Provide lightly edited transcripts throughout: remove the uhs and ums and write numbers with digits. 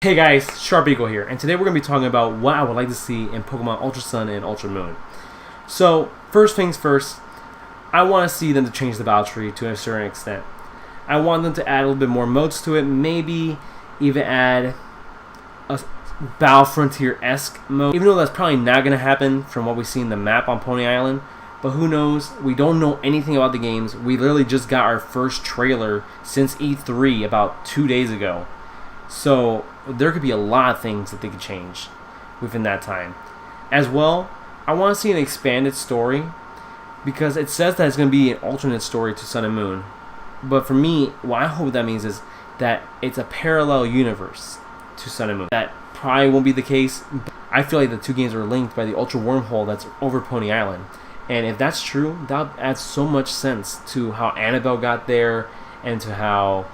Hey guys, Sharp Eagle here, and today we're going to be talking about what I would like to see in Pokemon Ultra Sun and Ultra Moon. So, first things first, I want to see them to change the battle tree to a certain extent. I want them to add a little bit more modes to it, maybe even add a Battle Frontier-esque mode, even though that's probably not going to happen from what we see in the map on Pony Island. But who knows? We don't know anything about the games. We literally just got our first trailer since E3 about 2 days ago. So there could be a lot of things that they could change within that time. As well, I want to see an expanded story because it says that it's going to be an alternate story to Sun and Moon. But for me, what I hope that means is that it's a parallel universe to Sun and Moon. That probably won't be the case. I feel like the two games are linked by the Ultra Wormhole that's over Pony Island. And if that's true, that adds so much sense to how Annabelle got there and to how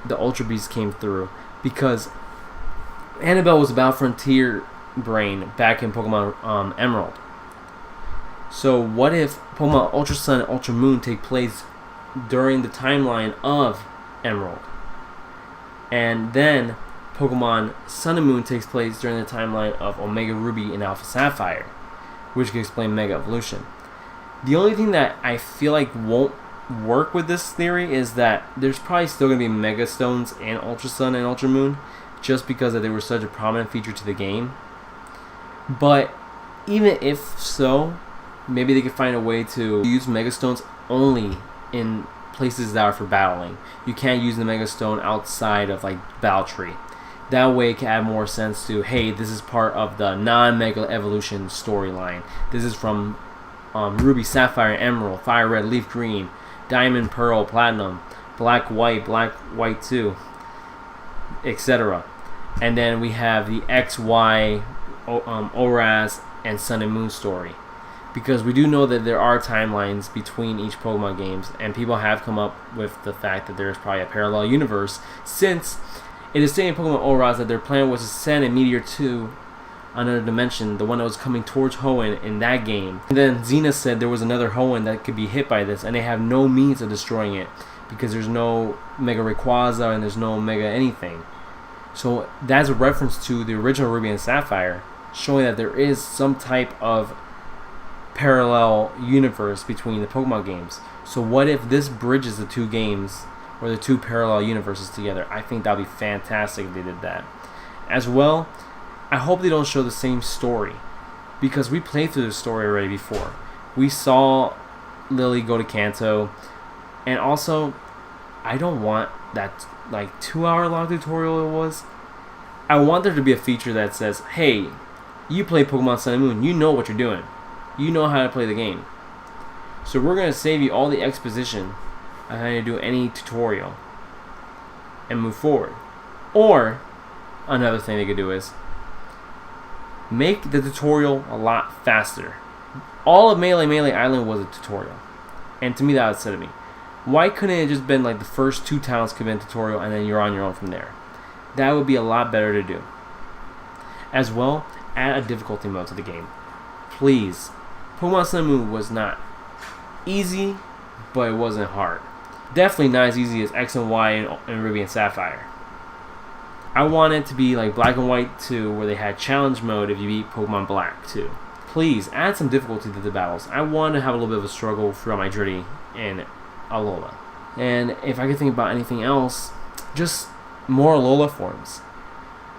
the Ultra Beast came through. Because Annabelle was a Battle Frontier brain back in Pokemon Emerald. So what if Pokemon Ultra Sun and Ultra Moon take place during the timeline of Emerald? And then Pokemon Sun and Moon takes place during the timeline of Omega Ruby and Alpha Sapphire, which can explain Mega Evolution. The only thing that I feel like won't work with this theory is that there's probably still going to be Mega Stones in Ultra Sun and Ultra Moon just because they were such a prominent feature to the game. But even if so, maybe they could find a way to use Mega Stones only in places that are for battling. You can't use the Mega Stone outside of like Battle Tree. That way it can add more sense to, hey, this is part of the non-Mega Evolution storyline. This is from Ruby, Sapphire, Emerald, Fire Red, Leaf Green, Diamond, Pearl, Platinum, Black, White 2, etc. And then we have the XY, ORAS, and Sun and Moon story. Because we do know that there are timelines between each Pokemon games, and people have come up with the fact that there's probably a parallel universe, since it is saying in Pokemon ORAS that their plan was to send a Meteor to another dimension, the one that was coming towards Hoenn in that game. And then Xena said there was another Hoenn that could be hit by this, and they have no means of destroying it because there's no Mega Rayquaza and there's no Mega anything. So that's a reference to the original Ruby and Sapphire, showing that there is some type of parallel universe between the Pokemon games. So what if this bridges the two games or the two parallel universes together? I think that would be fantastic if they did that. As well, I hope they don't show the same story, because we played through the story already before. We saw Lily go to Kanto, and also, I don't want that like 2-hour long tutorial it was. I want there to be a feature that says, hey, you play Pokemon Sun and Moon, you know what you're doing. You know how to play the game. So we're going to save you all the exposition on how to do any tutorial and move forward. Or, another thing they could do is make the tutorial a lot faster. All of Melee Island was a tutorial. And to me that upset me. Why couldn't it just been like the first 2 towns could be a tutorial and then you're on your own from there? That would be a lot better to do. As well, add a difficulty mode to the game. Please. Pokemon Sun and Moon was not easy, but it wasn't hard. Definitely not as easy as X and Y and Ruby and Sapphire. I want it to be like Black and White 2, where they had challenge mode if you beat Pokemon Black 2. Please, add some difficulty to the battles. I want to have a little bit of a struggle throughout my journey in Alola. And if I could think about anything else, just more Alola forms.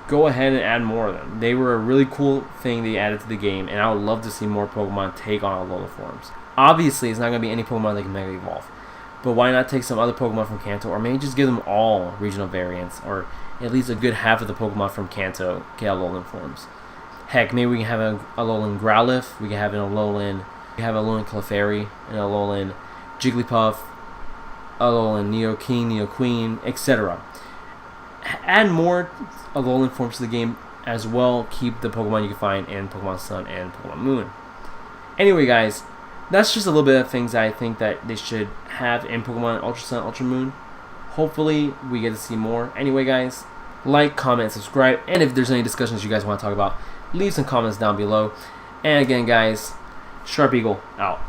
Go ahead and add more of them. They were a really cool thing they added to the game, and I would love to see more Pokemon take on Alola forms. Obviously, it's not going to be any Pokemon that can Mega Evolve. But why not take some other Pokemon from Kanto, or maybe just give them all regional variants, or at least a good half of the Pokemon from Kanto get Alolan forms. Heck, maybe we can have an Alolan Growlithe, we can have an Alolan Clefairy, an Alolan Jigglypuff, Alolan Nidoking, Nidoqueen, etc. Add more Alolan forms to the game, as well keep the Pokemon you can find in Pokemon Sun and Pokemon Moon. Anyway guys, that's just a little bit of things I think that they should have in Pokemon Ultra Sun, Ultra Moon. Hopefully we get to see more. Anyway guys, like, comment, subscribe, and if there's any discussions you guys want to talk about, leave some comments down below. And again guys, Sharp Eagle out.